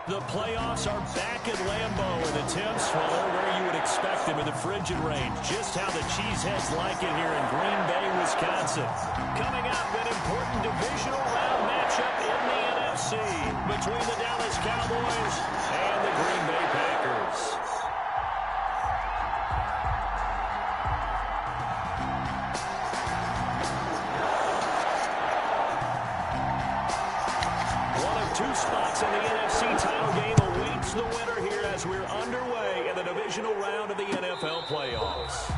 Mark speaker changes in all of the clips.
Speaker 1: The playoffs are back at Lambeau, and the temps, well, they're where you would expect them in the frigid range. Just how the Cheeseheads like it here in Green Bay, Wisconsin. Coming up, an important divisional round matchup in the NFC between the Dallas Cowboys and the Green Bay Packers. Two spots in the NFC title game awaits the winner here as we're underway in the divisional round of the NFL playoffs.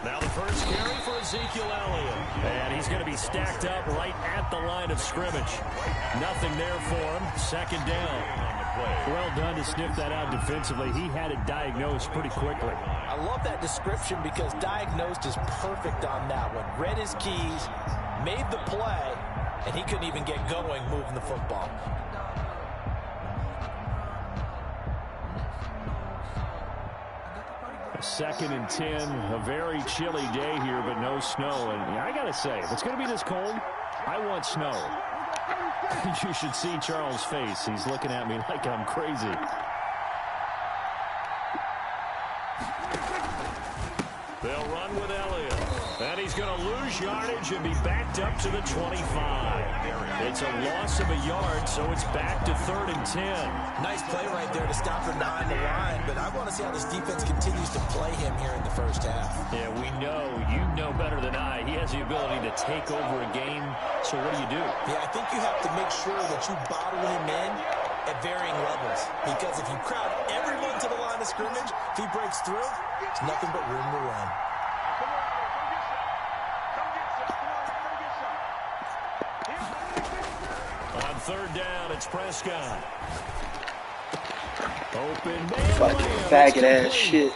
Speaker 1: Now the first carry for Ezekiel Elliott. And he's going to be stacked up right at the line of scrimmage. Nothing there for him. Second down. Well done to sniff that out defensively. He had it diagnosed pretty quickly.
Speaker 2: I love that description because diagnosed is perfect on that one. Read his keys, made the play, and he couldn't even get going moving the football.
Speaker 1: Second and 10, a very chilly day here, but no snow. And I got to say, if it's going to be this cold, I want snow. You should see Charles' face. He's looking at me like I'm crazy. They'll run with Elliott. And he's going to lose yardage and be backed up to the 25. It's a loss of a yard, so it's back to 3rd and 10.
Speaker 2: Nice play right there to stop him behind the line, but I want to see how this defense continues to play him here in the first half.
Speaker 1: Yeah, we know. You know better than I. He has the ability to take over a game, so what do?
Speaker 2: Yeah, I think you have to make sure that you bottle him in at varying levels, because if you crowd everyone to the line of scrimmage, if he breaks through, it's nothing but room to run.
Speaker 1: On 3rd down, it's Prescott. Open man.
Speaker 3: Fucking faggot ass shit.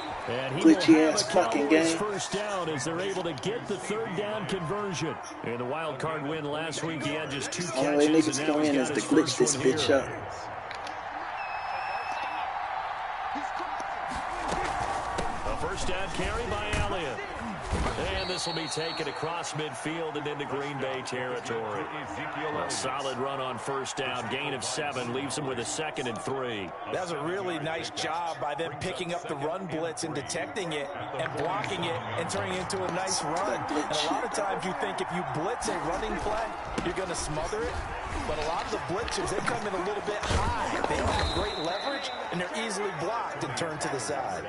Speaker 3: Glitchy ass fucking game.
Speaker 1: First down as they're able to get the 3rd down conversion. In the wild card win last week, he had just 2 catches.
Speaker 3: Only way niggas go in is to glitch this bitch up.
Speaker 1: A first down carry by Elliott. And this will be taken across midfield and into Green Bay territory. A solid run on first down. Gain of 7 leaves him with a 2nd and 3.
Speaker 2: That's a really nice job by them picking up the run blitz and detecting it and blocking it and turning it into a nice run. And a lot of times you think if you blitz a running play, you're going to smother it. But a lot of the blitzers, they come in a little bit high. They don't have great leverage, and they're easily blocked and turned to the side.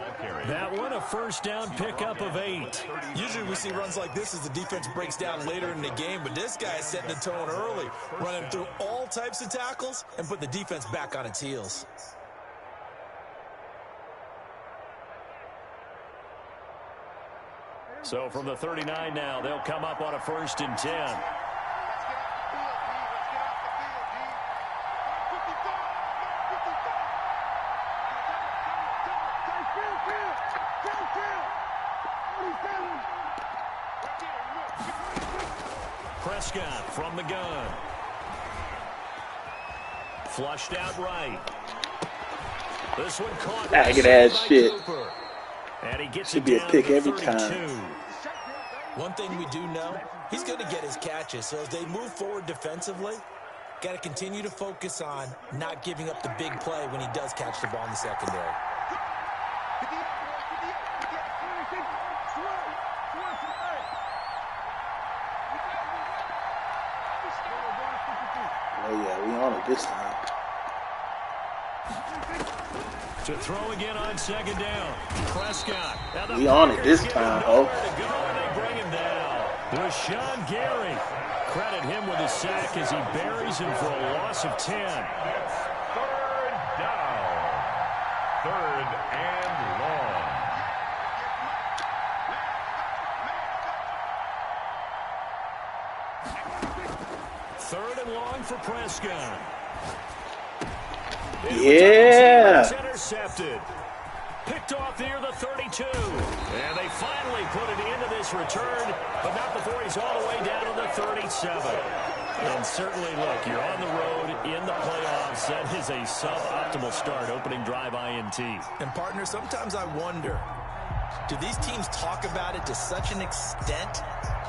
Speaker 1: That one, a first down pickup of 8.
Speaker 2: Usually we see runs like this as the defense breaks down later in the game, but this guy is setting the tone early, running through all types of tackles and put the defense back on its heels.
Speaker 1: So from the 39 now, they'll come up on a 1st and 10. Prescott from the gun. Flushed out right. This one caught.
Speaker 3: Faggot ass shit.
Speaker 1: And he gets
Speaker 3: Should be a pick every time.
Speaker 2: One thing we do know, he's going to get his catches. So as they move forward defensively, got to continue to focus on not giving up the big play when he does catch the ball in the secondary.
Speaker 3: Oh yeah, we on it this time.
Speaker 1: To throw again on 2nd down. Prescott.
Speaker 3: We on it this time, oh.
Speaker 1: They bring him down. Rashawn Gary. Credit him with a sack as he buries him for a loss of 10. 3rd and long. Third and long for Prescott.
Speaker 3: Yeah.
Speaker 1: It's intercepted. Picked off near the 32. And they finally put it into this return, but not before he's all the way down to the 37. And certainly, look, you're on the road in the playoffs. That is a suboptimal start, opening drive INT.
Speaker 2: And, partner, sometimes I wonder, do these teams talk about it to such an extent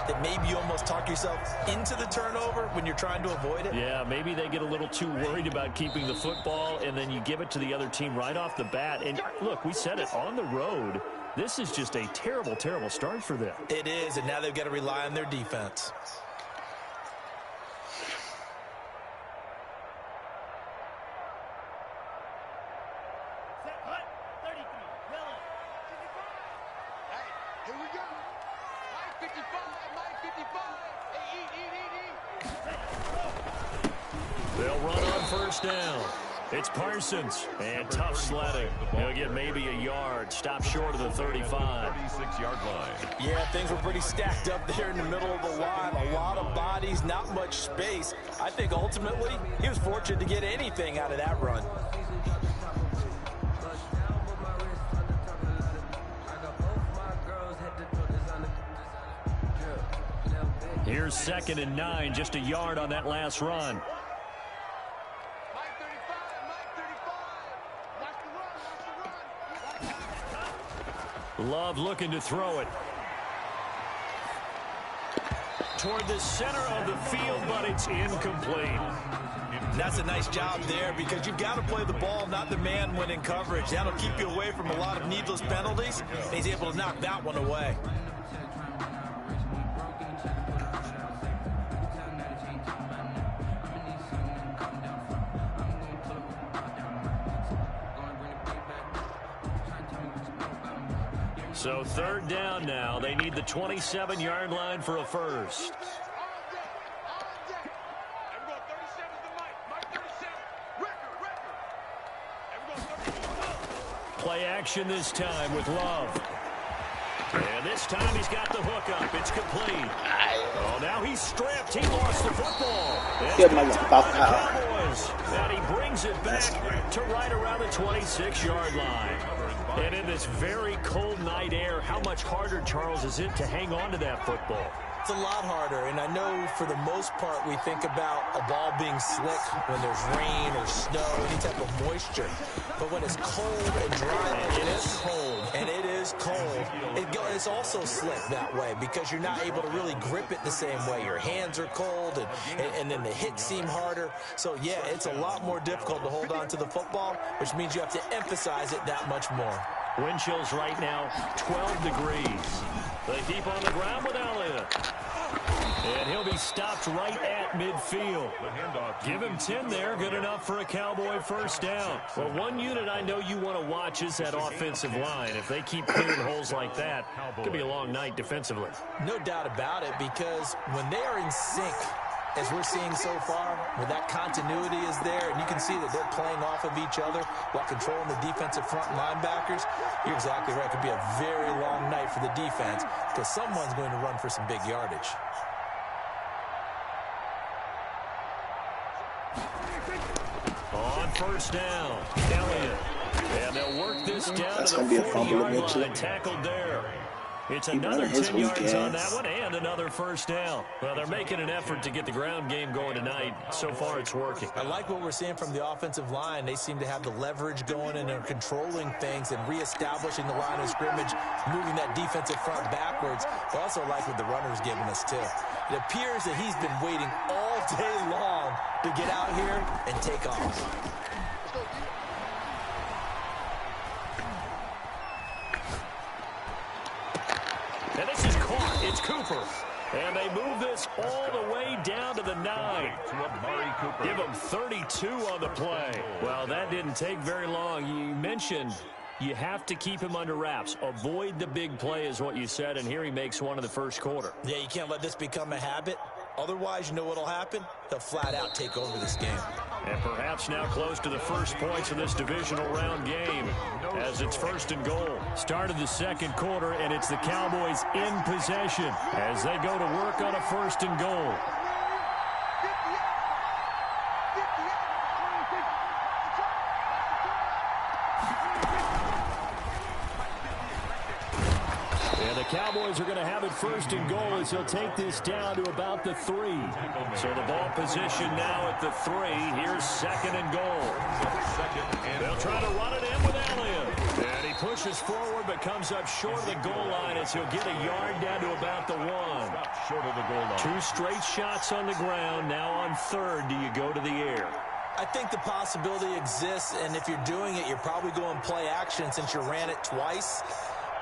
Speaker 2: that maybe you almost talk yourself into the turnover when you're trying to avoid it?
Speaker 1: Yeah, maybe they get a little too worried about keeping the football, and then you give it to the other team right off the bat. And, look, we said it, on the road, this is just a terrible, terrible start for them.
Speaker 2: It is, and now they've got to rely on their defense.
Speaker 1: They'll run on first down. It's Parsons, and tough sledding. He'll get maybe a yard, stop short of the 35. 36-yard line.
Speaker 2: Yeah, things were pretty stacked up there in the middle of the line. A lot of bodies, not much space. I think ultimately he was fortunate to get anything out of that run.
Speaker 1: Here's 2nd and 9, just a yard on that last run. Love looking to throw it toward the center of the field, but it's incomplete.
Speaker 2: That's a nice job there because you've got to play the ball, not the man when in coverage. That'll keep you away from a lot of needless penalties. He's able to knock that one away.
Speaker 1: So 3rd down now. They need the 27-yard line for a first. Play action this time with Love. And this time he's got the hook up. It's complete. Oh, now he's stripped. He lost the football.
Speaker 3: Good motherfucker.
Speaker 1: Cowboys. And he brings it back to right around the 26-yard line. And in this very cold night air, how much harder, Charles, is it to hang on to that football?
Speaker 2: It's a lot harder, and I know for the most part we think about a ball being slick when there's rain or snow, any type of moisture. But when it's cold and dry,
Speaker 1: and it is cold.
Speaker 2: And it is cold. It's also slick that way because you're not able to really grip it the same way. Your hands are cold, and then the hits seem harder. So, yeah, it's a lot more difficult to hold on to the football, which means you have to emphasize it that much more.
Speaker 1: Wind chills right now, 12 degrees. They keep on the ground with Elliott. And he'll be stopped right at midfield. Give him 10 there, good enough for a Cowboy first down. Well, one unit I know you want to watch is that offensive line. If they keep clearing holes like that, it could be a long night defensively.
Speaker 2: No doubt about it, because when they are in sync, as we're seeing so far, when that continuity is there, and you can see that they're playing off of each other while controlling the defensive front linebackers, you're exactly right. It could be a very long night for the defense because someone's going to run for some big yardage.
Speaker 1: On first down, Elliott. And they'll work this down
Speaker 3: That's
Speaker 1: to the 40-yard line. Tackled there. It's another 10 yards on that one and another first down. Well, they're making an effort to get the ground game going tonight. So far, it's working.
Speaker 2: I like what we're seeing from the offensive line. They seem to have the leverage going, and they're controlling things and reestablishing the line of scrimmage, moving that defensive front backwards. I also like what the runner's giving us, too. It appears that he's been waiting all day long to get out here and take off.
Speaker 1: And this is caught. It's Cooper. And they move this all the way down to the 9. Give them 32 on the play. Well, that didn't take very long. You mentioned you have to keep him under wraps. Avoid the big play is what you said, and here he makes one in the first quarter.
Speaker 2: Yeah, you can't let this become a habit. Otherwise, you know what will happen? They'll flat out take over this game.
Speaker 1: And perhaps now close to the first points of this divisional round game as it's 1st and goal. Start of the second quarter, and it's the Cowboys in possession as they go to work on a 1st and goal. Cowboys are going to have it 1st and goal as he'll take this down to about the 3. So the ball position now at the 3. Here's 2nd and goal. They'll try to run it in with Elliott. And he pushes forward but comes up short of the goal line as he'll get a yard down to about the 1. Short of the goal line. 2 straight shots on the ground. Now on 3rd, do you go to the air?
Speaker 2: I think the possibility exists, and if you're doing it, you're probably going play action since you ran it twice.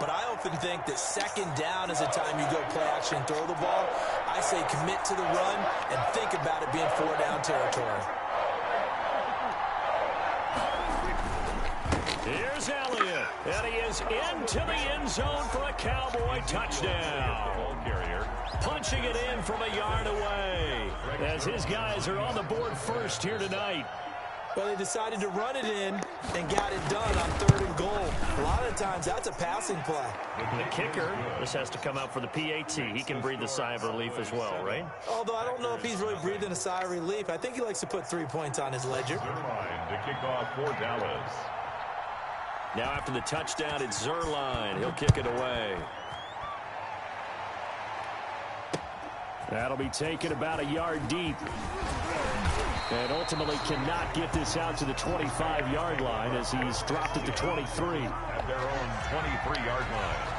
Speaker 2: But I often think that 2nd down is the time you go play action and throw the ball. I say commit to the run and think about it being 4-down territory.
Speaker 1: Here's Elliott, and he is into the end zone for a Cowboy touchdown. Punching it in from a yard away as his guys are on the board first here tonight.
Speaker 2: Well, they decided to run it in and got it done on 3rd and goal. A lot of times, that's a passing play.
Speaker 1: The kicker, this has to come out for the PAT. He can breathe a sigh of relief as well, right?
Speaker 2: Although I don't know if he's really breathing a sigh of relief. I think he likes to put 3 points on his ledger.
Speaker 4: The kickoff for Dallas.
Speaker 1: Now after the touchdown, it's Zerline. He'll kick it away. That'll be taken about a yard deep. And ultimately cannot get this out to the 25-yard line as he's dropped at the 23.
Speaker 4: At their own 23-yard line.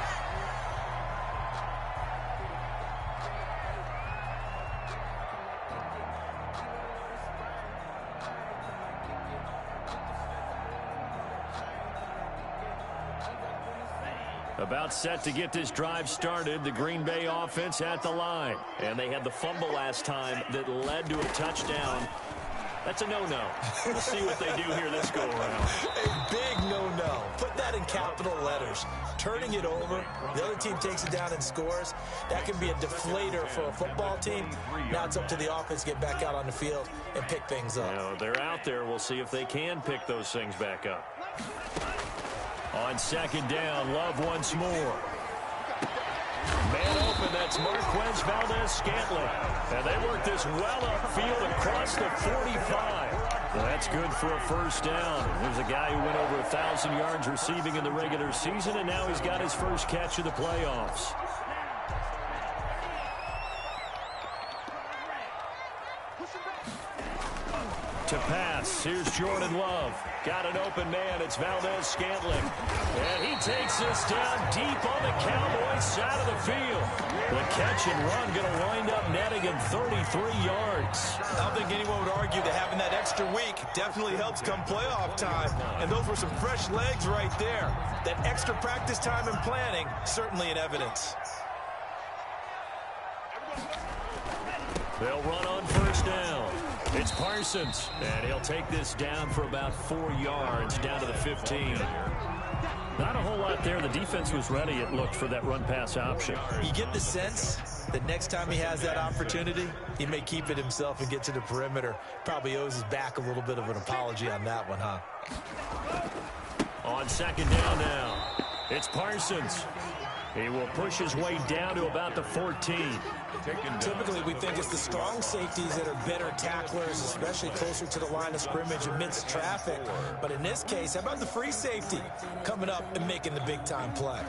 Speaker 1: About set to get this drive started, the Green Bay offense at the line. And they had the fumble last time that led to a touchdown. That's a no-no. We'll see what they do here this go-around.
Speaker 2: A big no-no. Put that in capital letters. Turning it over, the other team takes it down and scores. That can be a deflator for a football team. Now it's up to the offense to get back out on the field and pick things up.
Speaker 1: Now, they're out there. We'll see if they can pick those things back up. On 2nd down, Love once more. Man open, that's Marquez Valdez-Scantling. And they work this well upfield across the 45. Well, that's good for a 1st down. There's a guy who went over 1,000 yards receiving in the regular season, and now he's got his first catch of the playoffs. To pass, here's Jordan Love. Got an open man, it's Valdez-Scantling. And he takes this down deep on the Cowboys side of the field. The catch and run going to wind up netting him 33 yards.
Speaker 2: I don't think anyone would argue that having that extra week definitely helps come playoff time. And those were some fresh legs right there. That extra practice time and planning, certainly in evidence.
Speaker 1: They'll run on 1st down. It's Parsons, and he'll take this down for about 4 yards, down to the 15. Not a whole lot there. The defense was ready, it looked, for that run-pass option.
Speaker 2: You get the sense that next time he has that opportunity, he may keep it himself and get to the perimeter. Probably owes his back a little bit of an apology on that one, huh?
Speaker 1: On 2nd down now, it's Parsons. He will push his way down to about the 14.
Speaker 2: Typically, we think it's the strong safeties that are better tacklers, especially closer to the line of scrimmage amidst traffic. But in this case, how about the free safety coming up and making the big-time play?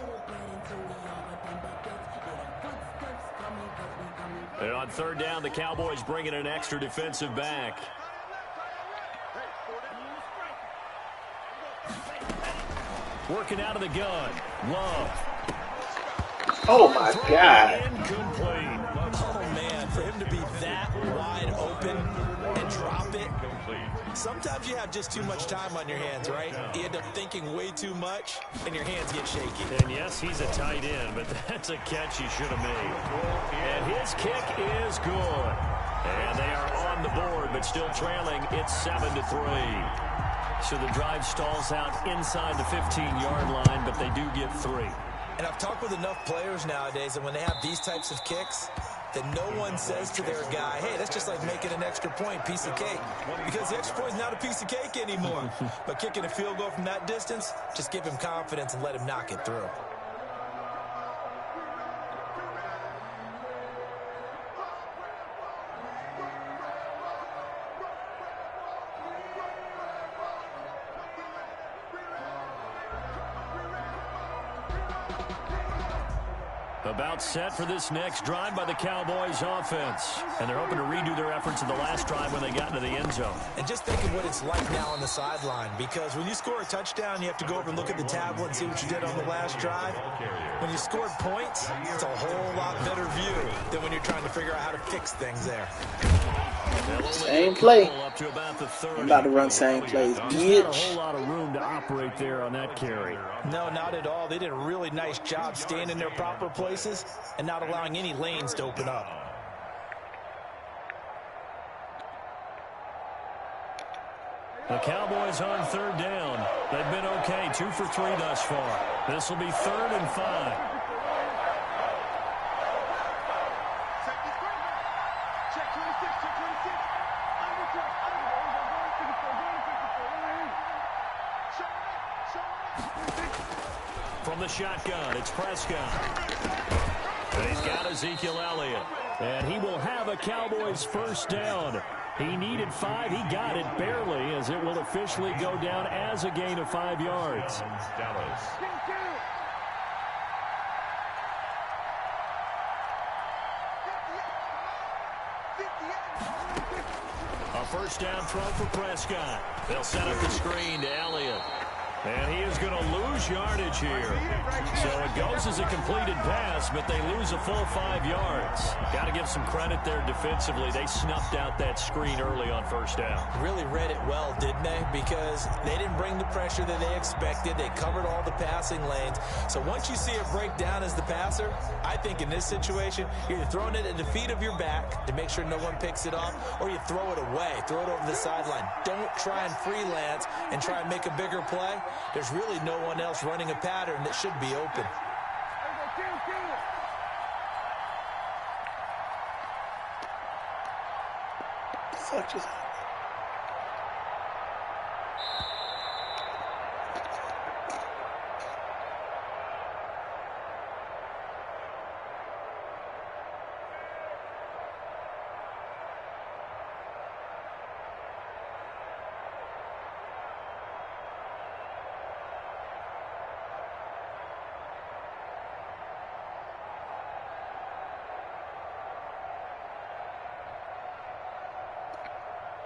Speaker 1: And on 3rd down, the Cowboys bring in an extra defensive back. Working out of the gun, Love.
Speaker 3: Oh, my God.
Speaker 1: Incomplete.
Speaker 2: Oh, man, for him to be that wide open and drop it. Sometimes you have just too much time on your hands, right? You end up thinking way too much, and your hands get shaky.
Speaker 1: And, yes, he's a tight end, but that's a catch he should have made. And his kick is good. And they are on the board, but still trailing. It's 7-3. So the drive stalls out inside the 15-yard line, but they do get 3.
Speaker 2: And I've talked with enough players nowadays, and when they have these types of kicks, that no one says to their guy, hey, that's just like making an extra point, piece of cake. Because the extra point is not a piece of cake anymore. But kicking a field goal from that distance, just give him confidence and let him knock it through.
Speaker 1: About set for this next drive by the Cowboys offense. And they're hoping to redo their efforts in the last drive when they got into the end zone.
Speaker 2: And just think of what it's like now on the sideline, because when you score a touchdown, you have to go over and look at the tablet and see what you did on the last drive. When you scored points, it's a whole lot better view than when you're trying to figure out how to fix things there.
Speaker 3: Same play. I'm about to run same plays, bitch.
Speaker 1: Not a whole lot of room to operate there on that carry.
Speaker 2: No, not at all. They did a really nice job staying in their proper places and not allowing any lanes to open up.
Speaker 1: The Cowboys on third down. They've been okay, 2 for 3 thus far. This will be 3rd and 5. From the shotgun, it's Prescott. And he's got Ezekiel Elliott. And he will have a Cowboys first down. He needed 5. He got it barely, as it will officially go down as a gain of 5 yards.
Speaker 4: Dallas.
Speaker 1: A first down throw for Prescott. They'll set up the screen to Elliott. And he is going to lose yardage here. So it goes as a completed pass, but they lose a full 5 yards. Got to give some credit there defensively. They snuffed out that screen early on first down.
Speaker 2: Really read it well, didn't they? Because they didn't bring the pressure that they expected. They covered all the passing lanes. So once you see it break down as the passer, I think in this situation, you're either throwing it at the feet of your back to make sure no one picks it off, or you throw it away, throw it over the sideline. Don't try and freelance and try and make a bigger play. There's really no one else running a pattern that should be open.
Speaker 3: Fuck just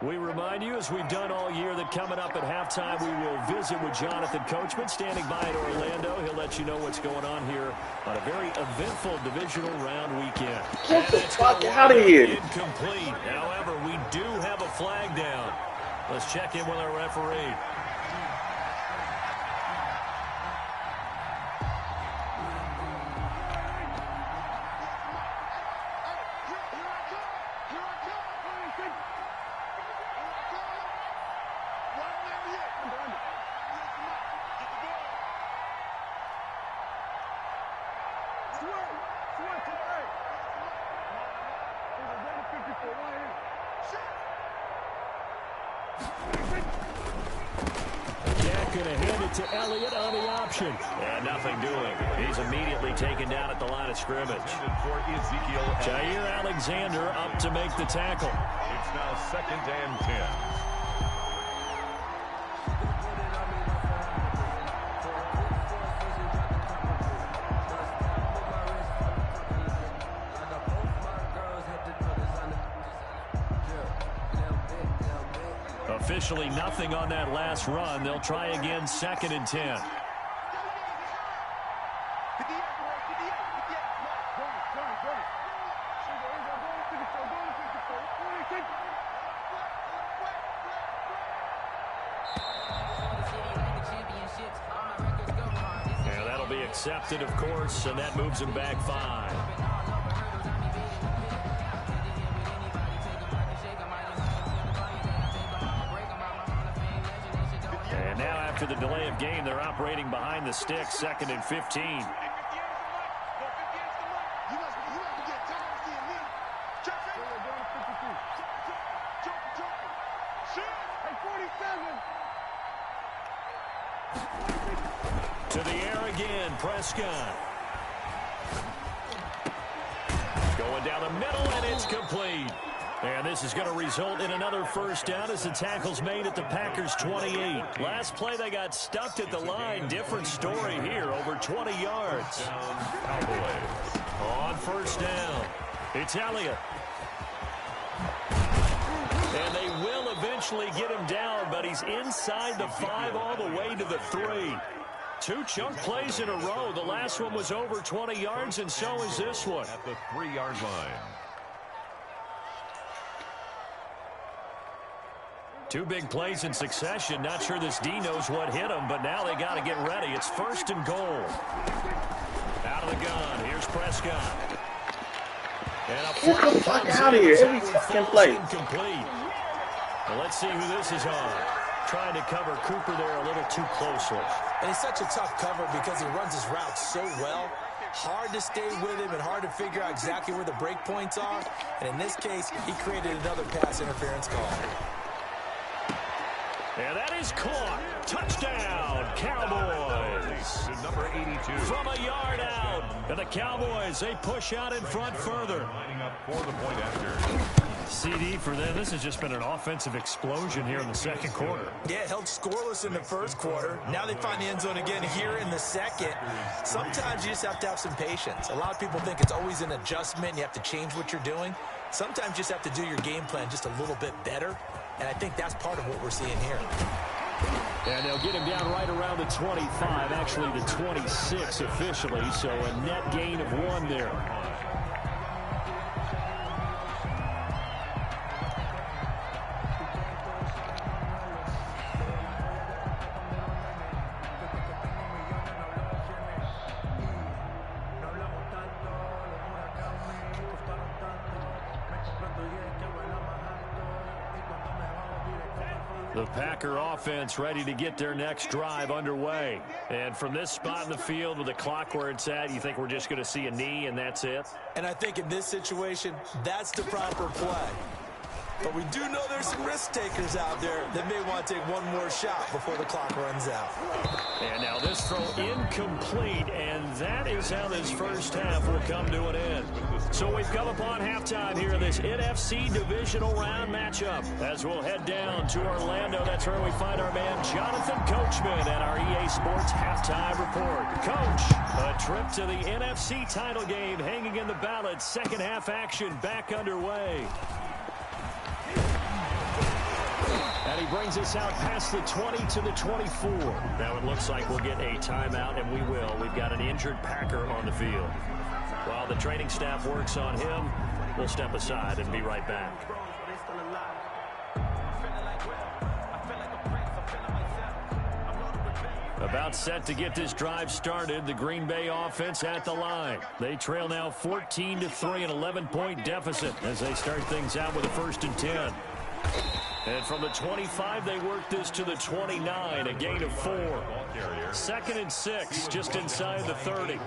Speaker 1: We remind you, as we've done all year, that coming up at halftime, we will visit with Jonathan Coachman, standing by in Orlando. He'll let you know what's going on here on a very eventful divisional round weekend.
Speaker 3: get the fuck out of here.
Speaker 1: Incomplete. However, we do have a flag down. Let's check in with our referee. Going to hand it to Elliott on the option. And nothing doing. He's immediately taken down at the line of scrimmage. Jair Alexander up to make the tackle.
Speaker 4: It's now 2nd and 10.
Speaker 1: Officially nothing on that last run. They'll try again, 2nd and 10. And that'll be accepted, of course, and that moves him back 5. After the delay of game, they're operating behind the sticks, 2nd and 15. To the air again, Prescott. Going down the middle, and it's complete. And this is going to result in another first down as the tackle's made at the Packers' 28. Last play, they got stuck at the line. Different story here, over 20 yards. On first down, it's Elliott. And they will eventually get him down, but he's inside the 5 all the way to the 3. 2 chunk plays in a row. The last one was over 20 yards, and so is this one.
Speaker 4: At the 3-yard line.
Speaker 1: 2 big plays in succession. Not sure this D knows what hit him, but now they got to get ready. It's 1st and goal. Out of the gun. Here's Prescott. And
Speaker 3: get the fuck out of here. Every fucking play.
Speaker 1: Incomplete. Well, let's see who this is on. Trying to cover Cooper there a little too closely.
Speaker 2: And he's such a tough cover because he runs his route so well. Hard to stay with him and hard to figure out exactly where the break points are. And in this case, he created another pass interference call.
Speaker 1: And that is caught. Touchdown, Cowboys.
Speaker 4: To number 82.
Speaker 1: From a yard out. And the Cowboys, they push out in front further.
Speaker 4: Lining up for the point after.
Speaker 1: CD for them. This has just been an offensive explosion here in the second quarter.
Speaker 2: Yeah, held scoreless in the first quarter. Now they find the end zone again here in the second. Sometimes you just have to have some patience. A lot of people think it's always an adjustment. You have to change what you're doing. Sometimes you just have to do your game plan just a little bit better. And I think that's part of what we're seeing here.
Speaker 1: And they'll get him down right around the 25, actually the 26 officially, so a net gain of 1 there. The Packer offense ready to get their next drive underway. And from this spot in the field with the clock where it's at, you think we're just going to see a knee and that's it?
Speaker 2: And I think in this situation, that's the proper play. But we do know there's some risk takers out there that may want to take one more shot before the clock runs out.
Speaker 1: And now this throw incomplete, and that is how this first half will come to an end. So we've come upon halftime here in this NFC divisional round matchup. As we'll head down to Orlando, that's where we find our man Jonathan Coachman at our EA Sports halftime report. Coach, a trip to the NFC title game hanging in the balance. Second half action back underway. And he brings us out past the 20 to the 24. Now it looks like we'll get a timeout, and we will. We've got an injured Packer on the field. While the training staff works on him, we'll step aside and be right back. About set to get this drive started. The Green Bay offense at the line. They trail now 14-3, an 11-point deficit as they start things out with a 1st and 10. And from the 25, they work this to the 29, a gain of 4. 2nd and 6, just inside the 30.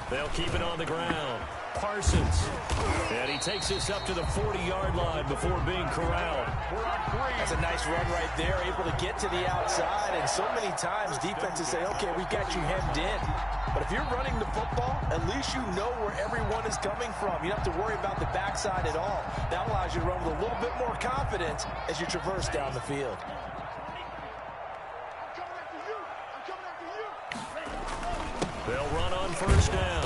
Speaker 1: They'll keep it on the ground. Parsons. And he takes this up to the 40-yard line before being corralled.
Speaker 2: That's a nice run right there, able to get to the outside. And so many times defenses say, okay, we got you hemmed in. But if you're running the football, at least you know where everyone is coming from. You don't have to worry about the backside at all. That allows you to run with a little bit more confidence as you traverse down the field.
Speaker 1: They'll run on first down.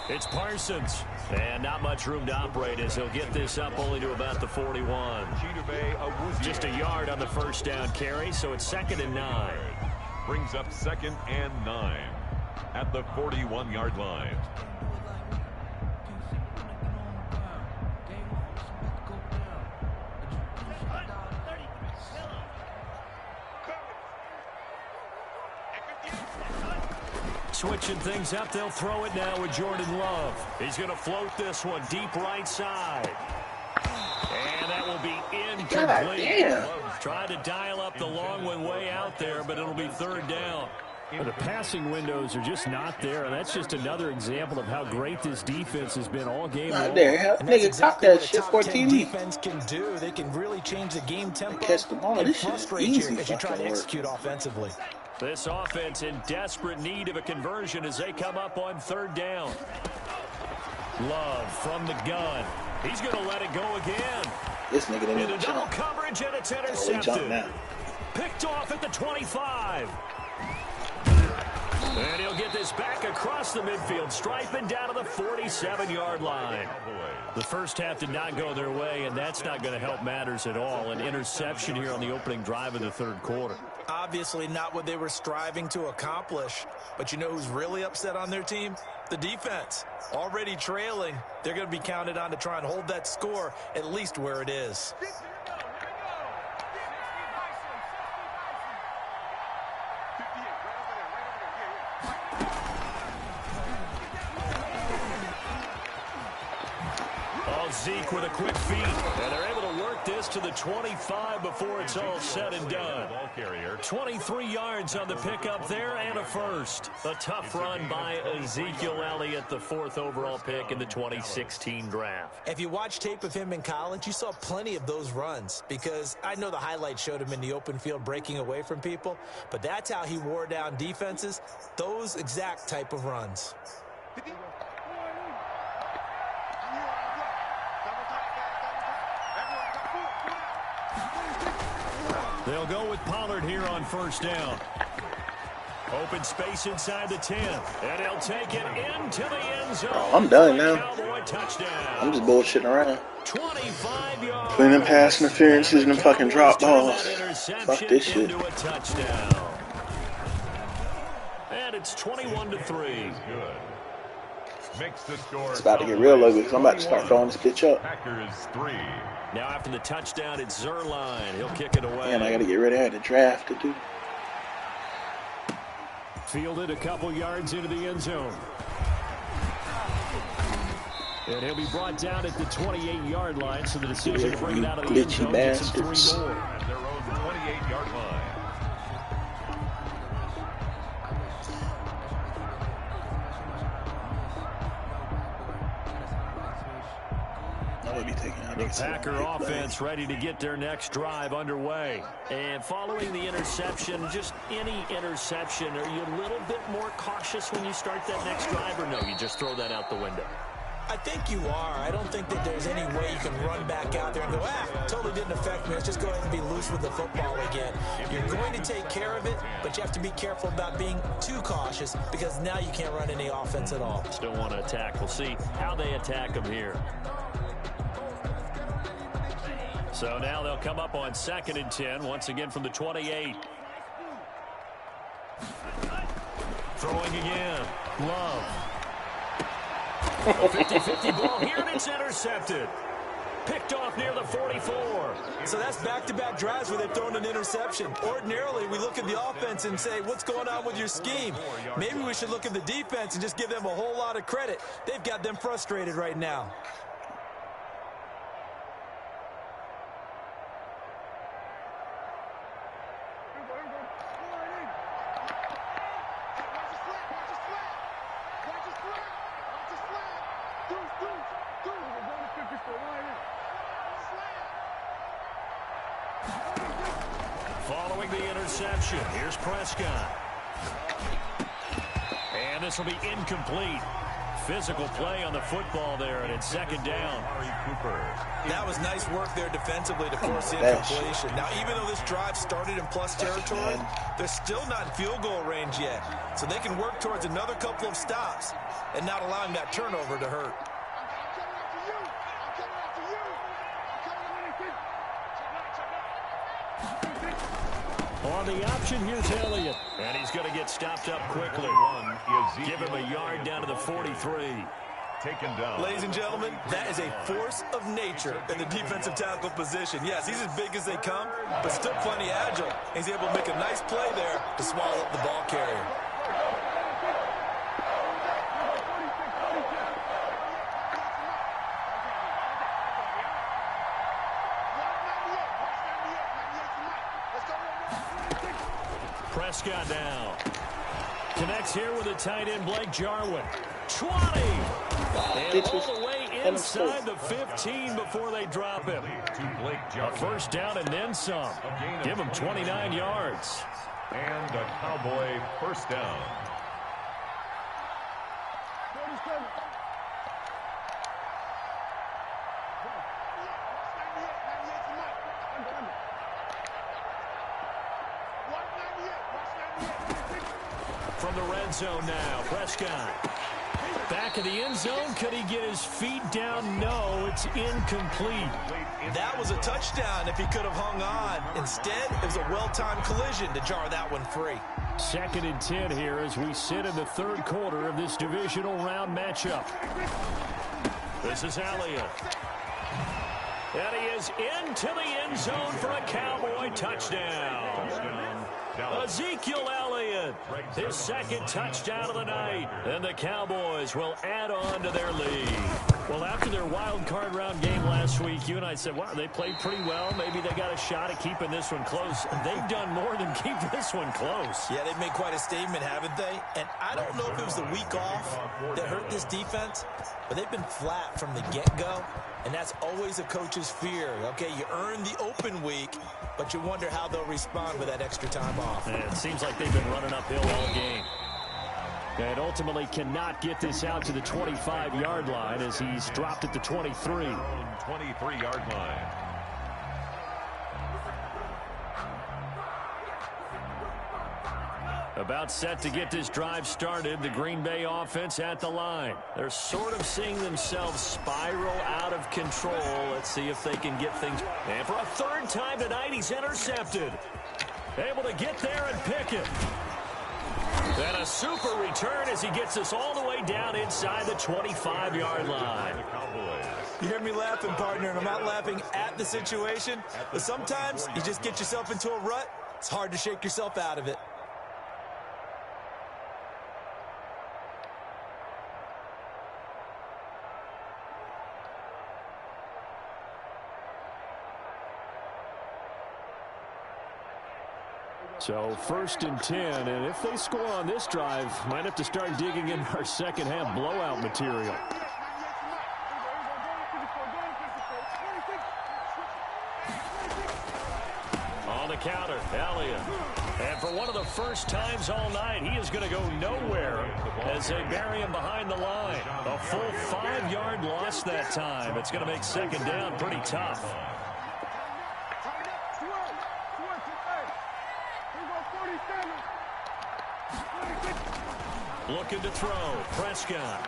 Speaker 1: It's Parsons. And not much room to operate as he'll get this up only to about the 41. Just a yard on the first down carry, so it's 2nd and 9.
Speaker 4: Brings up 2nd and 9 at the 41-yard line.
Speaker 1: Switching things up, they'll throw it now with Jordan Love. He's going to float this one deep right side. And that will be incomplete. Tried to dial up the long one way out there, but it'll be 3rd down. The passing windows are just not there, and that's just another example of how great this defense has been all game long.
Speaker 3: Not there. Hell,
Speaker 2: And that's
Speaker 3: nigga, caught
Speaker 2: exactly
Speaker 3: that
Speaker 2: what a
Speaker 3: shit
Speaker 2: top
Speaker 3: for
Speaker 2: 10
Speaker 3: TV.
Speaker 2: defense can do. They can really change the game tempo
Speaker 3: Catch the ball.
Speaker 2: and
Speaker 3: This shit is
Speaker 2: frustrate
Speaker 3: easy
Speaker 2: you as you try to
Speaker 3: fucking work.
Speaker 2: execute offensively.
Speaker 1: This offense in desperate need of a conversion as they come up on 3rd down. Love from the gun. He's going to let it go again.
Speaker 3: This nigga didn't
Speaker 1: Into
Speaker 3: even
Speaker 1: double
Speaker 3: jump.
Speaker 1: coverage, and it's
Speaker 3: Oh, he
Speaker 1: intercepted.
Speaker 3: jumped now.
Speaker 1: Picked off at the 25. And he'll get this back across the midfield stripe and down to the 47-yard line. The first half did not go their way, and that's not going to help matters at all. An interception here on the opening drive of the 3rd quarter.
Speaker 2: Obviously not what they were striving to accomplish. But you know who's really upset on their team? The defense. Already trailing. They're going to be counted on to try and hold that score at least where it is.
Speaker 1: Zeke with a quick feed, and they're able to work this to the 25 before it's all said and done. 23 yards on the pickup there and a first. A tough run by Ezekiel Elliott, the 4th overall pick in the 2016 draft.
Speaker 2: If you watch tape of him in college, you saw plenty of those runs because I know the highlights showed him in the open field breaking away from people, but that's how he wore down defenses, those exact type of runs.
Speaker 1: They'll go with Pollard here on 1st down. Open space inside the 10. And he'll take it into the end zone.
Speaker 3: Oh, I'm done now.
Speaker 1: Cowboy touchdown.
Speaker 3: I'm just bullshitting around.
Speaker 1: 25 yards.
Speaker 3: Between them pass interferences and them fucking drop balls. Fuck this shit.
Speaker 1: Into a touchdown. And it's 21-3.
Speaker 4: Makes the score.
Speaker 3: It's about to get real ugly because I'm about to start throwing this bitch up.
Speaker 4: Packers 3.
Speaker 1: Now after the touchdown, it's Zerline. He'll kick it away.
Speaker 3: Man, I got to get ready. I had to draft to do.
Speaker 1: Fielded a couple yards into the end zone. And he'll be brought down at the 28-yard line, so the decision to bring it out of the end zone gets him 3 more.
Speaker 4: At their own 28-yard line.
Speaker 1: The Packer offense ready to get their next drive underway. And following the interception, just any interception, are you a little bit more cautious when you start that next drive, or no, you just throw that out the window?
Speaker 2: I think you are. I don't think that there's any way you can run back out there and go, totally didn't affect me. Let's just go ahead and be loose with the football again. You're going to take care of it, but you have to be careful about being too cautious because now you can't run any offense at all.
Speaker 1: Still want to attack. We'll see how they attack them here. So now they'll come up on 2nd and 10, once again from the 28. Throwing again. Love. A 50-50 ball here, and it's intercepted. Picked off near the 44.
Speaker 2: So that's back-to-back drives where they've thrown an interception. Ordinarily, we look at the offense and say, what's going on with your scheme? Maybe we should look at the defense and just give them a whole lot of credit. They've got them frustrated right now.
Speaker 1: Following the interception, here's Prescott. And this will be incomplete. Physical play on the football there, and it's 2nd down.
Speaker 2: That was nice work there defensively to force the incompletion. Now, even though this drive started in plus territory, they're still not in field goal range yet. So they can work towards another couple of stops and not allowing that turnover to hurt.
Speaker 1: On the option, here's Elliott. And he's going to get stopped up quickly. Give him a yard down to the 43.
Speaker 4: Taken down.
Speaker 2: Ladies and gentlemen, that is a force of nature in the defensive tackle position. Yes, he's as big as they come, but still plenty agile. He's able to make a nice play there to swallow up the ball carrier.
Speaker 1: Prescott down. Connects here with a tight end, Blake Jarwin. 20. And all the way inside the 15 before they drop him. A first down and then some. Give him 29 yards.
Speaker 4: And a Cowboy first down.
Speaker 1: From the red zone now, Prescott. Back of the end zone. Could he get his feet down? No, it's incomplete.
Speaker 2: That was a touchdown if he could have hung on. Instead, it was a well-timed collision to jar that one free.
Speaker 1: 2nd and 10 here as we sit in the 3rd quarter of this divisional round matchup. This is Elliott. And he is into the end zone for a Cowboy touchdown. Ezekiel Elliott, his 2nd touchdown of the night. And the Cowboys will add on to their lead. Well, after their wild card round game last week, you and I said, wow, they played pretty well. Maybe they got a shot at keeping this one close. They've done more than keep this one close.
Speaker 2: Yeah, they've made quite a statement, haven't they? And I don't know if it was the week off that hurt this defense, but they've been flat from the get-go. And that's always a coach's fear. Okay, you earn the open week, but you wonder how they'll respond with that extra time off.
Speaker 1: And it seems like they've been running uphill all game. And ultimately cannot get this out to the 25-yard line as he's dropped at the 23.
Speaker 4: 23-yard line.
Speaker 1: About set to get this drive started, the Green Bay offense at the line. They're sort of seeing themselves spiral out of control. Let's see if they can get things. And for a 3rd time tonight, he's intercepted. Able to get there and pick it. And a super return as he gets us all the way down inside the 25-yard line.
Speaker 2: You hear me laughing, partner, and I'm not laughing at the situation, but sometimes you just get yourself into a rut. It's hard to shake yourself out of it.
Speaker 1: So 1st and 10, and if they score on this drive, might have to start digging in our second half blowout material. On the counter, Elliott. And for one of the first times all night, he is going to go nowhere as they bury him behind the line. A full 5-yard loss that time. It's going to make 2nd down pretty tough. Looking to throw, Prescott.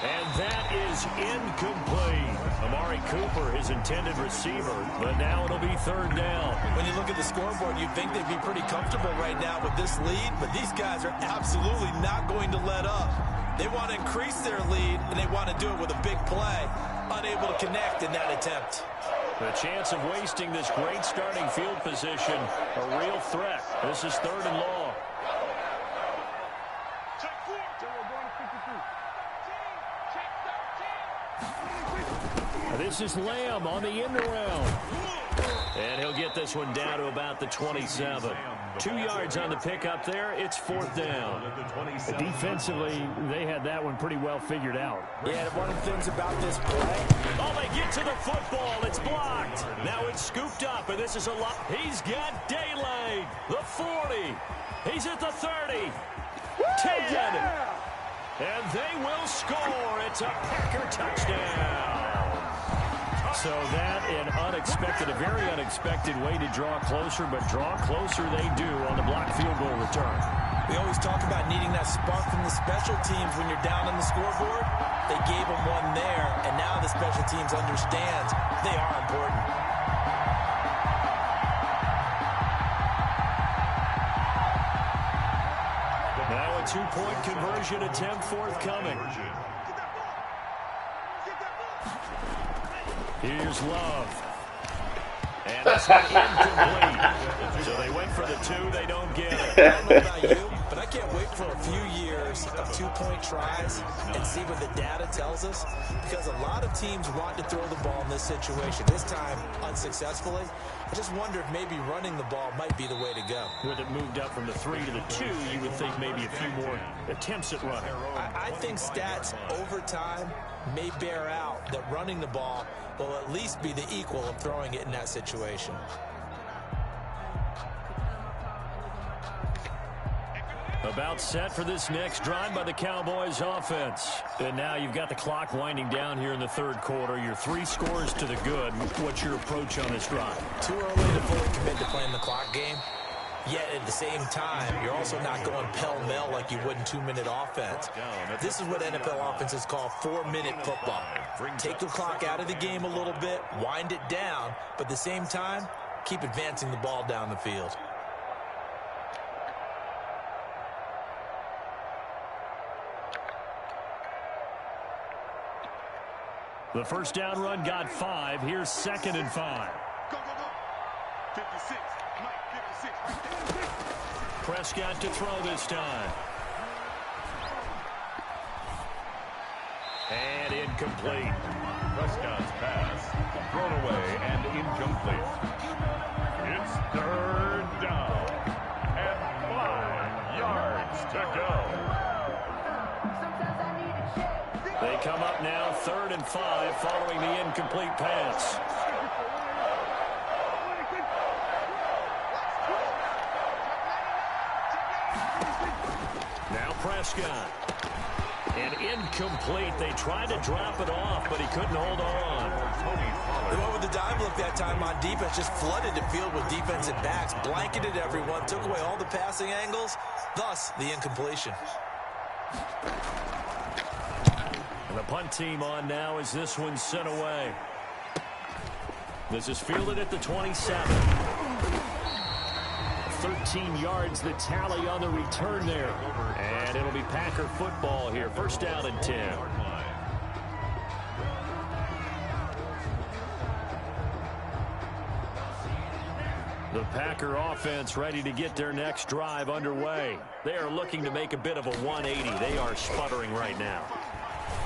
Speaker 1: And that is incomplete. Amari Cooper, his intended receiver, but now it'll be 3rd down.
Speaker 2: When you look at the scoreboard, you'd think they'd be pretty comfortable right now with this lead, but these guys are absolutely not going to let up. They want to increase their lead, and they want to do it with a big play. Unable to connect in that attempt.
Speaker 1: The chance of wasting this great starting field position, a real threat. This is 3rd and long. This is Lamb on the end around. And he'll get this one down to about the 27. 2 yards on the pickup there. It's 4th down. Defensively, they had that one pretty well figured out.
Speaker 2: Yeah, one of the things about this play.
Speaker 1: Oh, they get to the football. It's blocked. Now it's scooped up, and this is a lot. He's got daylight. The 40. He's at the 30. 10. Yeah. And they will score. It's a Packer touchdown. So that an unexpected, a very unexpected way to draw closer, but draw closer they do on the blocked field goal return.
Speaker 2: We always talk about needing that spark from the special teams when you're down on the scoreboard. They gave them one there, and now the special teams understands they are important.
Speaker 1: Now a 2-point conversion attempt forthcoming. Here's Love. And it's incomplete. So they went for the 2. They don't get it.
Speaker 2: I don't know about you, but I can't wait for a few years of 2-point tries and see what the data tells us. Because a lot of teams want to throw the ball in this situation. This time, unsuccessfully. I just wonder if maybe running the ball might be the way to go.
Speaker 1: With it moved up from the 3 to the 2, you would think maybe a few more attempts at running.
Speaker 2: I think stats over time may bear out that running the ball will at least be the equal of throwing it in that situation.
Speaker 1: About set for this next drive by the Cowboys offense. And now you've got the clock winding down here in the third quarter. Your 3 scores to the good. What's your approach on this drive?
Speaker 2: Too early to fully commit to playing the clock game. Yet at the same time, you're also not going pell-mell like you would in 2-minute offense. This is what NFL offenses call 4-minute football. Take the clock out of the game a little bit, wind it down, but at the same time, keep advancing the ball down the field.
Speaker 1: The first down run got 5. Here's 2nd and 5.
Speaker 5: Go, go, go. 56. Mike, 56.
Speaker 1: Prescott to throw this time. And incomplete.
Speaker 4: Prescott's pass thrown away and incomplete. It's 3rd down and 5 yards to go.
Speaker 1: They come up now 3rd and 5 following the incomplete pass. Now Prescott. And incomplete. They tried to drop it off, but he couldn't hold on.
Speaker 2: They went with the dive look that time on defense, just flooded the field with defensive backs, blanketed everyone, took away all the passing angles, thus the incompletion.
Speaker 1: And the punt team on now as this one's sent away. This is fielded at the 27. 13 yards the tally on the return there. And it'll be Packer football here. First down and 10. The Packer offense ready to get their next drive underway. They are looking to make a bit of a 180. They are sputtering right now.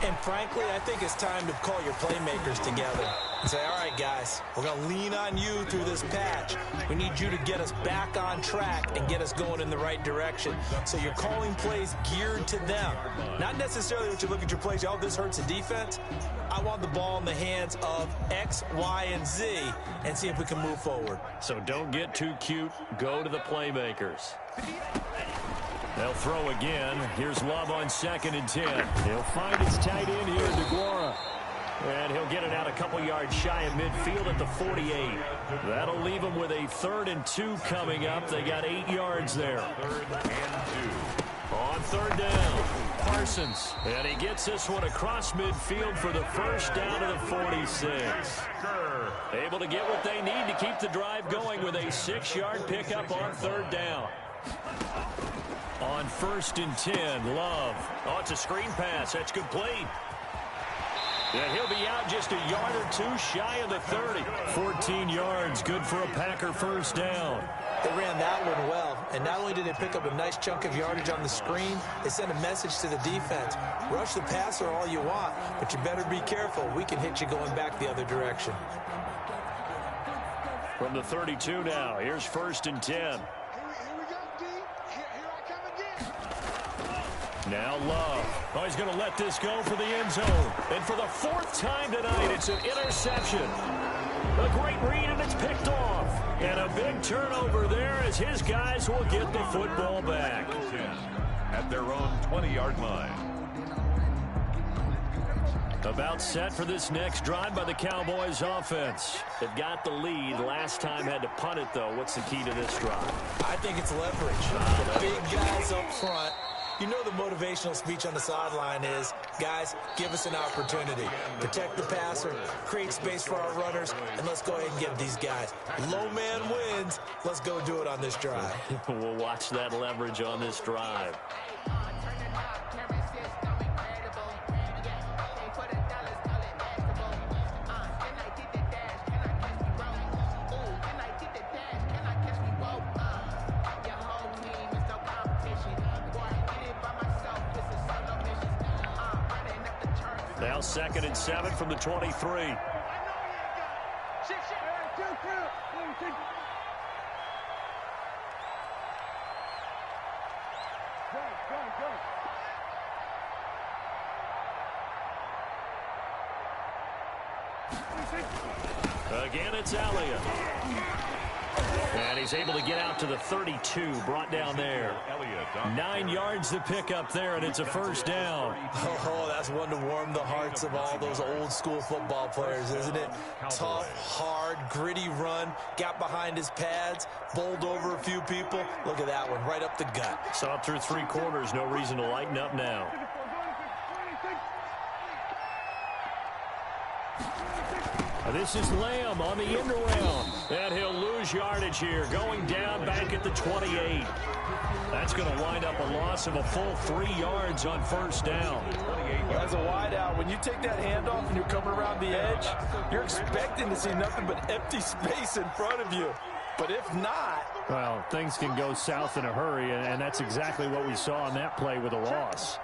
Speaker 2: And frankly, I think it's time to call your playmakers together and say, all right, guys, we're going to lean on you through this patch. We need you to get us back on track and get us going in the right direction. So you're calling plays geared to them. Not necessarily what you look at your plays, oh, this hurts the defense. I want the ball in the hands of X, Y, and Z and see if we can move forward.
Speaker 1: So don't get too cute. Go to the playmakers. They'll throw again. Here's Love on 2nd and 10. He'll find his tight end here, DeGuara. And he'll get it out a couple yards shy of midfield at the 48. That'll leave him with a 3rd and 2 coming up. They got 8 yards there.
Speaker 4: 3rd and 2.
Speaker 1: On 3rd down, Parsons. And he gets this one across midfield for the first down to the 46. Able to get what they need to keep the drive going with a 6-yard pickup on 3rd down. On 1st and 10, Love. Oh, it's a screen pass. That's complete. And he'll be out just a yard or 2 shy of the 30. 14 yards, good for a Packer first down.
Speaker 2: They ran that one well, and not only did they pick up a nice chunk of yardage on the screen, they sent a message to the defense. Rush the passer all you want, but you better be careful. We can hit you going back the other direction.
Speaker 1: From the 32 now, here's 1st and 10. Now Love. Oh, he's going to let this go for the end zone. And for the 4th time tonight, it's an interception. A great read, and it's picked off. And a big turnover there as his guys will get the football back.
Speaker 4: At their own 20-yard line.
Speaker 1: About set for this next drive by the Cowboys offense. They've got the lead. Last time had to punt it, though. What's the key to this drive?
Speaker 2: I think it's leverage. The big guys up front. You know the motivational speech on the sideline is, guys, give us an opportunity. Protect the passer, create space for our runners, and let's go ahead and give these guys. Low man wins. Let's go do it on this drive.
Speaker 1: We'll watch that leverage on this drive. Now 2nd and 7 from the 23. Again, it's Elliott. And he's able to get out to the 32, brought down there. 9 yards to pick up there, and it's a first down.
Speaker 2: Oh, that's one to warm the hearts of all those old school football players, isn't it? Tough, hard, gritty run, got behind his pads, bowled over a few people. Look at that one, right up the gut.
Speaker 1: Saw it through 3 quarters, no reason to lighten up now. This is Lamb on the end around. And he'll lose yardage here, going down back at the 28. That's going to wind up a loss of a full 3 yards on first down.
Speaker 2: As a wideout, when you take that handoff and you're coming around the edge, you're expecting to see nothing but empty space in front of you. But if not...
Speaker 1: Well, things can go south in a hurry, and that's exactly what we saw on that play with a loss.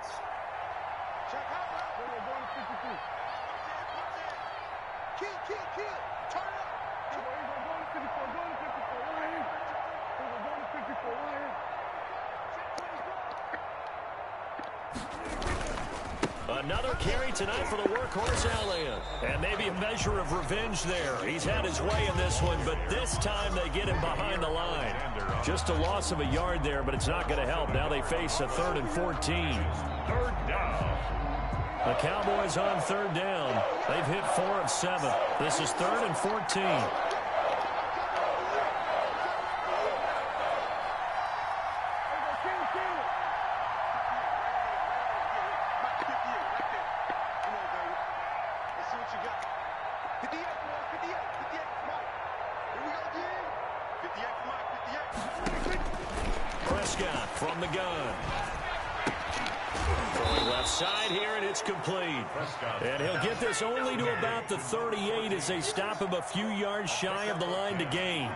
Speaker 1: Another carry tonight for the workhorse Elliott. And maybe a measure of revenge there. He's had his way in this one, but this time they get him behind the line. Just a loss of a yard there, but it's not going to help. Now they face a 3rd and 14.
Speaker 4: Third down.
Speaker 1: The Cowboys on 3rd down. They've hit 4 of 7. This is 3rd and 14. From the gun. Throwing left side here, and it's complete. And he'll get this only to about the 38 as they stop him a few yards shy of the line to gain.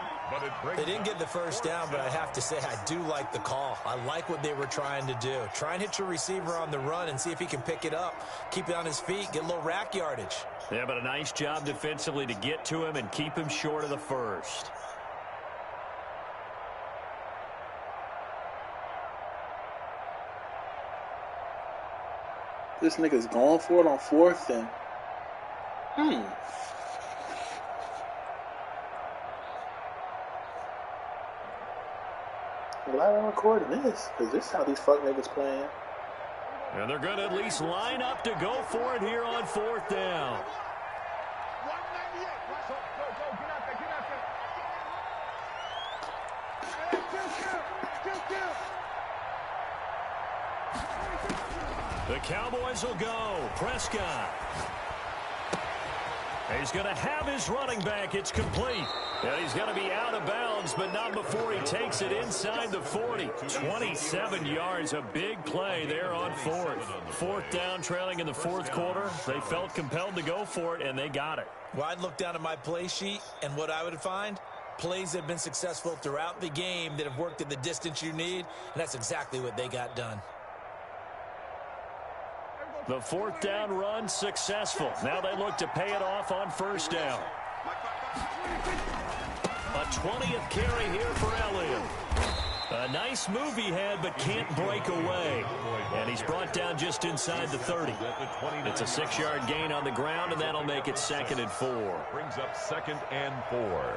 Speaker 2: They didn't get the first down, but I have to say I do like the call. I like what they were trying to do. Try and hit your receiver on the run and see if he can pick it up. Keep it on his feet, get a little rack yardage.
Speaker 1: Yeah, but a nice job defensively to get to him and keep him short of the first.
Speaker 3: This nigga's going for it on 4th and... Glad I'm recording this, because this is how these fuck niggas playing.
Speaker 1: And they're going to at least line up to go for it here on 4th down. The Cowboys will go. Prescott. He's going to have his running back. It's complete. And he's going to be out of bounds, but not before he takes it inside the 40. 27 yards, a big play there on 4th. 4th down, trailing in the 4th quarter. They felt compelled to go for it, and they got it.
Speaker 2: Well, I'd look down at my play sheet, and what I would find, plays that have been successful throughout the game that have worked at the distance you need, and that's exactly what they got done.
Speaker 1: The 4th down run successful. Now they look to pay it off on 1st down. A 20th carry here for Elliott. A nice move he had, but can't break away. And he's brought down just inside the 30. It's a 6-yard gain on the ground, and that'll make it 2nd and 4.
Speaker 4: Brings up 2nd and 4.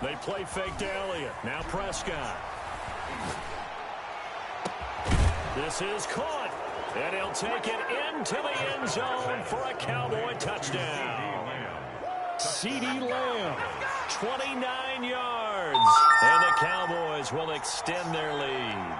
Speaker 1: They play fake to Elliott. Now Prescott. This is caught. And he'll take it into the end zone for a Cowboy touchdown. CeeDee Lamb, 29 yards. And the Cowboys will extend their lead.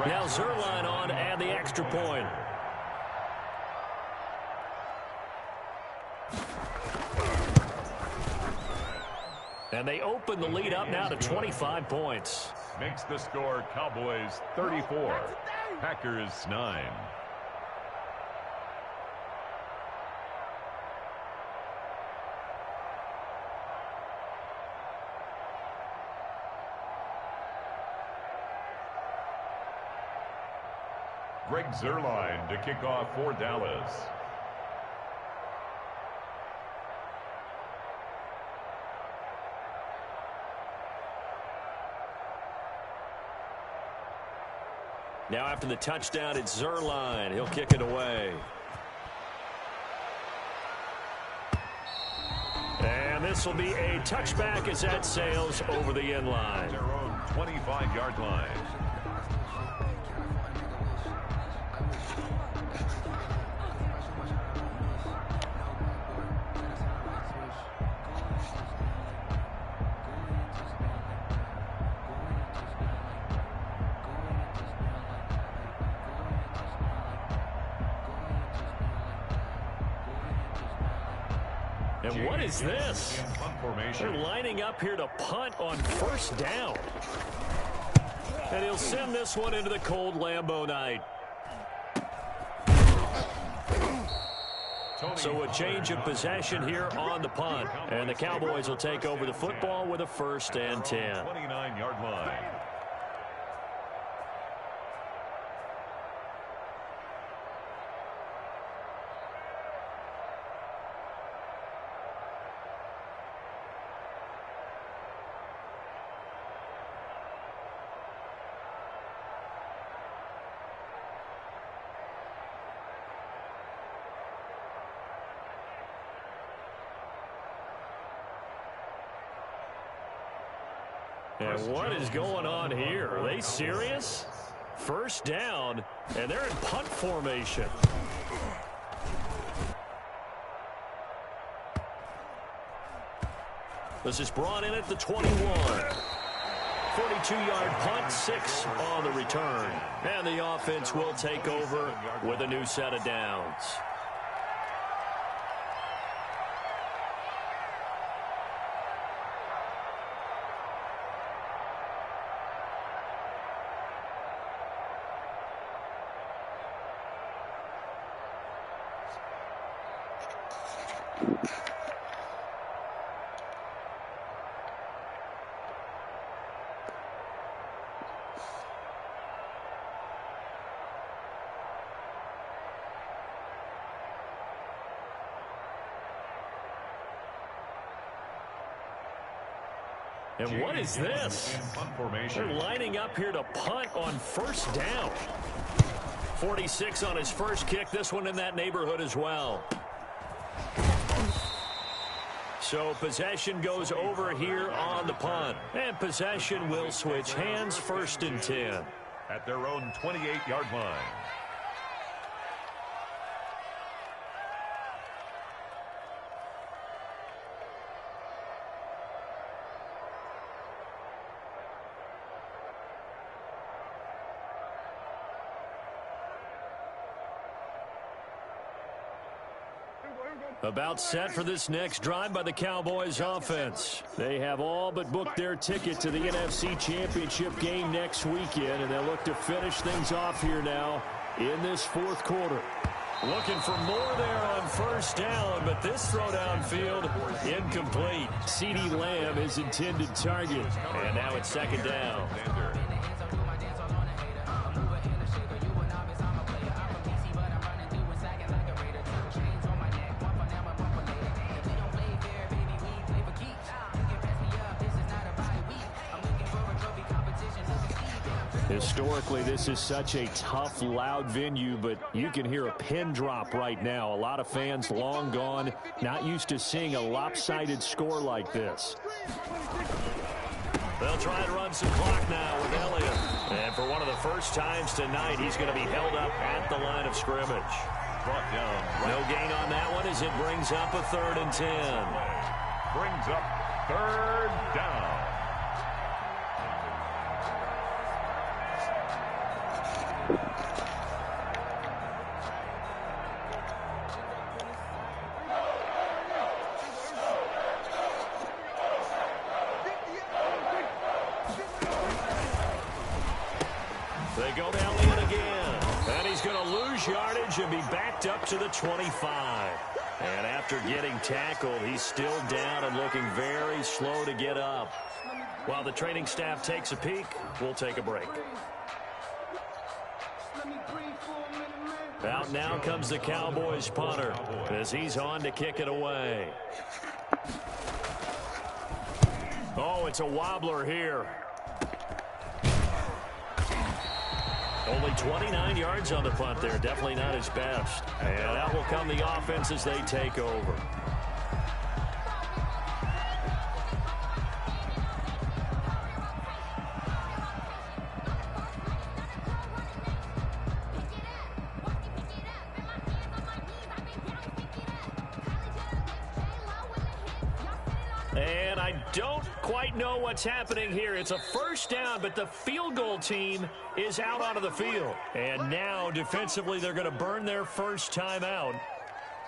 Speaker 1: Now Zerline on to add the extra point. And they open the lead up now to 25 points.
Speaker 4: Makes the score Cowboys 34, Packers 9. Greg Zerline to kick off for Dallas.
Speaker 1: Now after the touchdown, it's Zerline. He'll kick it away. And this will be a touchback as that sails over the end line.
Speaker 4: Their own 25-yard line.
Speaker 1: And what is this? They're lining up here to punt on first down. And he'll send this one into the cold Lambeau night. So a change of possession here on the punt. And the Cowboys will take over the football with a 1st and 10.
Speaker 4: 29-yard line.
Speaker 1: And what is going on here? Are they serious? First down, and they're in punt formation. This is brought in at the 21. 42-yard punt, 6 on the return. And the offense will take over with a new set of downs. And what is this? They're lining up here to punt on first down. 46 on his first kick. This one in that neighborhood as well. So possession goes over here on the punt. And possession will switch hands, 1st and 10.
Speaker 4: At their own 28-yard line.
Speaker 1: About set for this next drive by the Cowboys offense. They have all but booked their ticket to the NFC Championship game next weekend, and they'll look to finish things off here now in this 4th quarter. Looking for more there on first down, but this throw downfield incomplete. CeeDee Lamb his intended target, and now it's 2nd down. Historically, this is such a tough, loud venue, but you can hear a pin drop right now. A lot of fans long gone, not used to seeing a lopsided score like this. They'll try and run some clock now with Elliott. And for one of the first times tonight, he's going to be held up at the line of scrimmage.
Speaker 4: Brought down.
Speaker 1: No gain on that one as it brings up a 3rd and 10.
Speaker 4: Brings up 3rd down.
Speaker 1: They go down the end again. And he's going to lose yardage and be backed up to the 25. And after getting tackled, he's still down and looking very slow to get up. While the training staff takes a peek, we'll take a break. Out now comes the Cowboys punter as he's on to kick it away. Oh, it's a wobbler here. Only 29 yards on the punt there. Definitely not his best. And out will come the offense as they take over. And I don't quite know what's happening here. It's a first down, but the field goal team is out onto the field. And now, defensively, they're going to burn their first time out.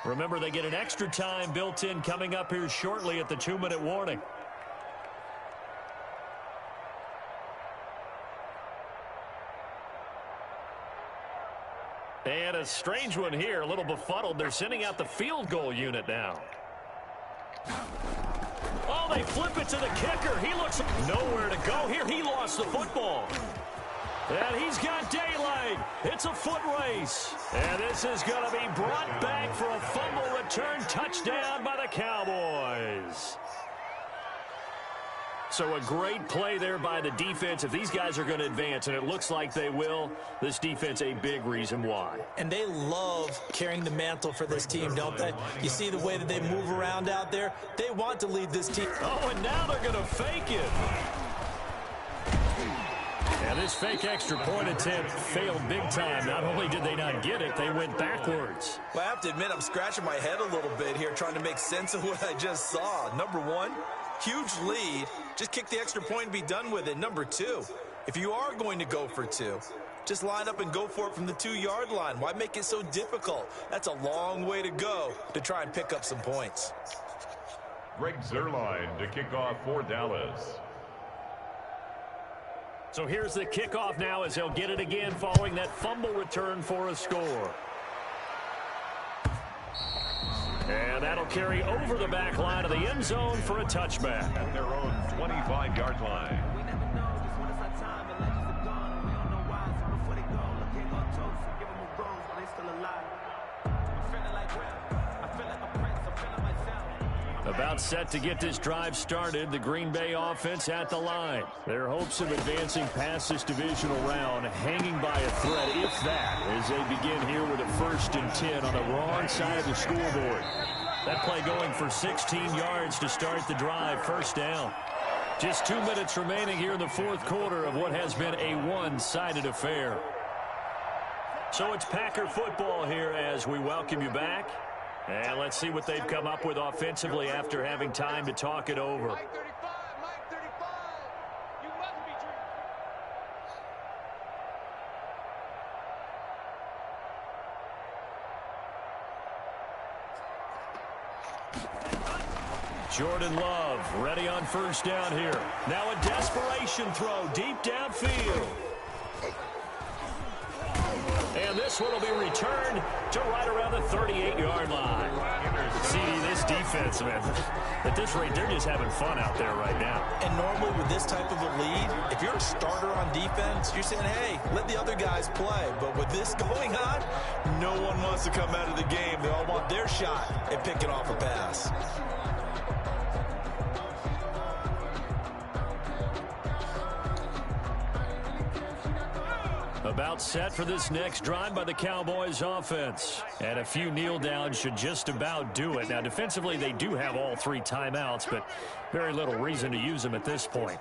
Speaker 1: Remember, they get an extra time built in coming up here shortly at the 2-minute warning. And a strange one here, a little befuddled. They're sending out the field goal unit now. Oh, they flip it to the kicker. He looks nowhere to go here. He lost the football. And he's got daylight. It's a foot race. And this is going to be brought back for a fumble return touchdown by the Cowboys. So a great play there by the defense. If these guys are going to advance, and it looks like they will, this defense a big reason why.
Speaker 2: And they love carrying the mantle for this team, don't they? You see the way that they move around out there? They want to lead this team.
Speaker 1: Oh, and now they're going to fake it. And this fake extra point attempt failed big time. Not only did they not get it, they went backwards.
Speaker 2: Well, I have to admit, I'm scratching my head a little bit here trying to make sense of what I just saw. Number one, huge lead. Just kick the extra point and be done with it. Number two, if you are going to go for two, just line up and go for it from the 2-yard line. Why make it so difficult? That's a long way to go to try and pick up some points.
Speaker 4: Greg Zuerlein to kick off for Dallas.
Speaker 1: So here's the kickoff now as they'll get it again following that fumble return for a score. And that'll carry over the back line of the end zone for a touchback.
Speaker 4: At their own 25-yard line.
Speaker 1: About set to get this drive started, the Green Bay offense at the line. Their hopes of advancing past this divisional round hanging by a thread, if that, as they begin here with a 1st and 10 on the wrong side of the scoreboard. That play going for 16 yards to start the drive, first down. Just 2 minutes remaining here in the 4th quarter of what has been a one-sided affair. So it's Packer football here as we welcome you back. And let's see what they've come up with offensively after having time to talk it over.
Speaker 5: Mike 35, you must be true.
Speaker 1: Jordan Love ready on first down here. Now a desperation throw deep downfield. And this one will be returned to right around the 38-yard line. See, this defense, man, at this rate, they're just having fun out there right now.
Speaker 2: And normally with this type of a lead, if you're a starter on defense, you're saying, hey, let the other guys play. But with this going on, no one wants to come out of the game. They all want their shot at picking off a pass.
Speaker 1: About set for this next drive by the Cowboys offense. And a few kneel downs should just about do it. Now, defensively, they do have all 3 timeouts, but very little reason to use them at this point.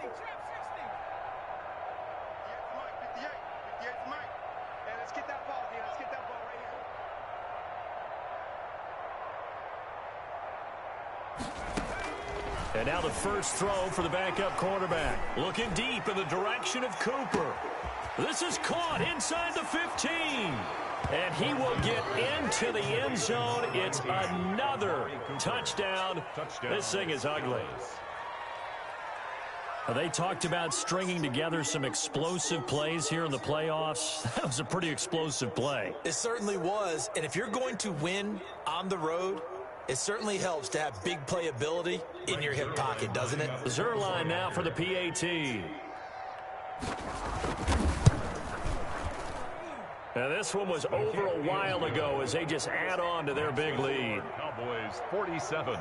Speaker 1: And now the first throw for the backup quarterback. Looking deep in the direction of Cooper. This is caught inside the 15. And he will get into the end zone. It's another touchdown. This thing is ugly. They talked about stringing together some explosive plays here in the playoffs. That was a pretty explosive play.
Speaker 2: It certainly was. And if you're going to win on the road, it certainly helps to have big playability in your hip pocket, doesn't it?
Speaker 1: Zerline now for the PAT. Now this one was over a while ago as they just add on to their big lead.
Speaker 4: Cowboys 47,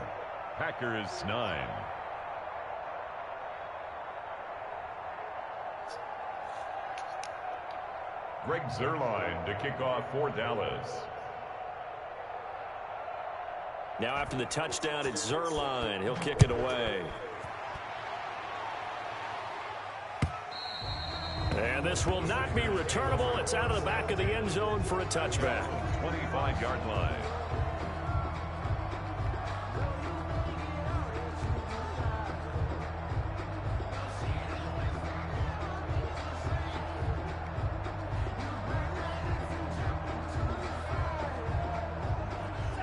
Speaker 4: Packers 9. Greg Zerline to kick off for Dallas.
Speaker 1: Now after the touchdown, it's Zerline. He'll kick it away. And this will not be returnable. It's out of the back of the end zone for a touchback.
Speaker 4: 25-yard line.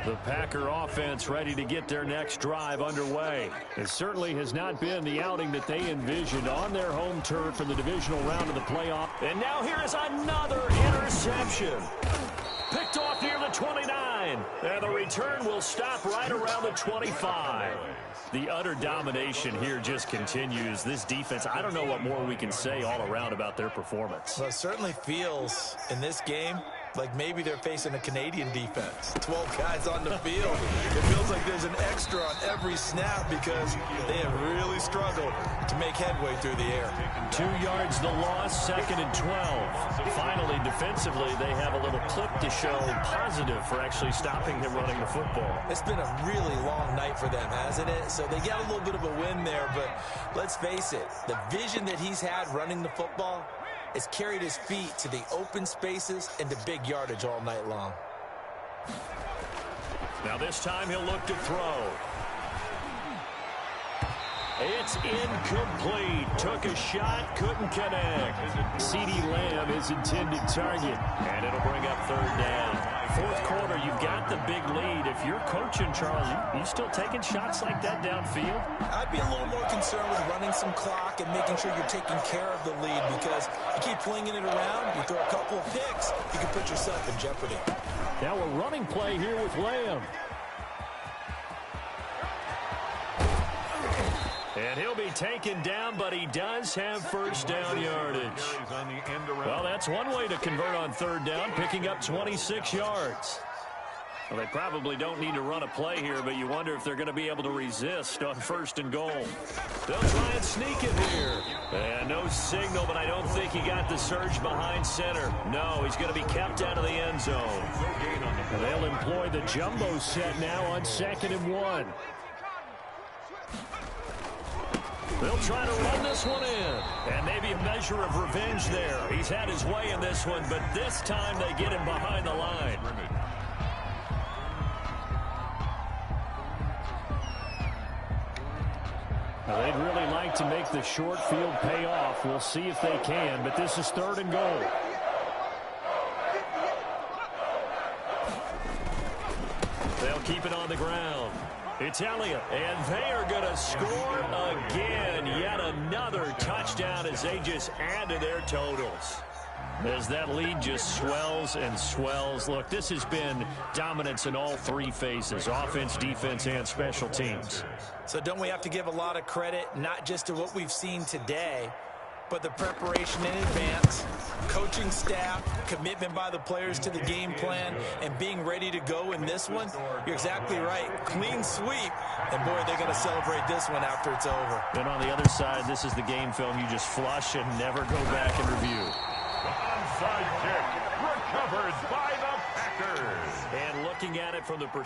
Speaker 1: The Packer offense ready to get their next drive underway. It certainly has not been the outing that they envisioned on their home turf in the divisional round of the playoff. And now here is another interception. Picked off near the 29. And the return will stop right around the 25. The utter domination here just continues. This defense, I don't know what more we can say all around about their performance.
Speaker 2: Well, it certainly feels in this game like maybe they're facing a Canadian defense. 12 guys on the field. It feels like there's an extra on every snap because they have really struggled to make headway through the air.
Speaker 1: 2 yards the loss, 2nd and 12. Finally, defensively, they have a little clip to show positive for actually stopping him running the football.
Speaker 2: It's been a really long night for them, hasn't it? So they got a little bit of a win there, but let's face it, the vision that he's had running the football has carried his feet to the open spaces and to big yardage all night long.
Speaker 1: Now this time he'll look to throw. It's incomplete. Took a shot, couldn't connect. CeeDee Lamb is intended target, and it'll bring up 3rd down. 4th quarter, you've got the big lead. If you're coaching, Charles, you still taking shots like that downfield?
Speaker 2: I'd be a little more concerned with running some clock and making sure you're taking care of the lead, because you keep flinging it around, you throw a couple of picks, you can put yourself in jeopardy.
Speaker 1: Now a running play here with Lamb. And he'll be taken down, but he does have 1st down yardage. Well, that's one way to convert on 3rd down, picking up 26 yards. Well, they probably don't need to run a play here, but you wonder if they're going to be able to resist on 1st and goal. They'll try and sneak it here. And no signal, but I don't think he got the surge behind center. No, he's going to be kept out of the end zone. And they'll employ the jumbo set now on 2nd and 1. They'll try to run this one in. And maybe a measure of revenge there. He's had his way in this one, but this time they get him behind the line. Now, they'd really like to make the short field pay off. We'll see if they can, but this is 3rd and goal. They'll keep it on the ground. It's Elliott, and they are going to score again. Yet another touchdown as they just add to their totals. As that lead just swells and swells. Look, this has been dominance in all 3 phases, offense, defense, and special teams.
Speaker 2: So don't we have to give a lot of credit, not just to what we've seen today, but the preparation in advance, coaching staff, commitment by the players to the game plan, and being ready to go in this one? You're exactly right. Clean sweep. And, boy, they're going to celebrate this one after it's over.
Speaker 1: And on the other side, this is the game film you just flush and never go back and review.
Speaker 4: Onside kick recovered by the Packers.
Speaker 1: And looking at it from the perspective